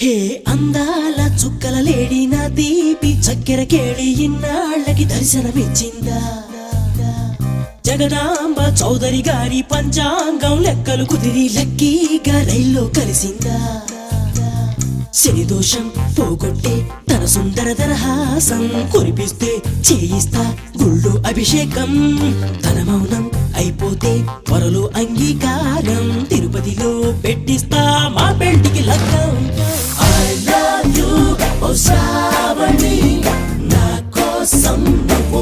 హే అందాల చుక్కల లేడి నా దీపి చక్కెర కేళి ఇన్నాళ్ళకి దర్శనమిచ్చిందా జగదాంబ చౌదరి గారి పంచాంగం లెక్కలు కుదిరి లక్కీగా రైల్లో కలిసిందా శని దోషం పోగొట్టే తన సుందర దరహాసం కురిపిస్తే చేయిస్తా గుళ్ళు అభిషేకం తన మౌనం అయిపోతే త్వరలో అంగీకారం తిరుపతిలో పెట్టిస్తా మా పెళ్లికి లగ్గం I love you ఓ శ్రావణి నా కోసం నువ్వు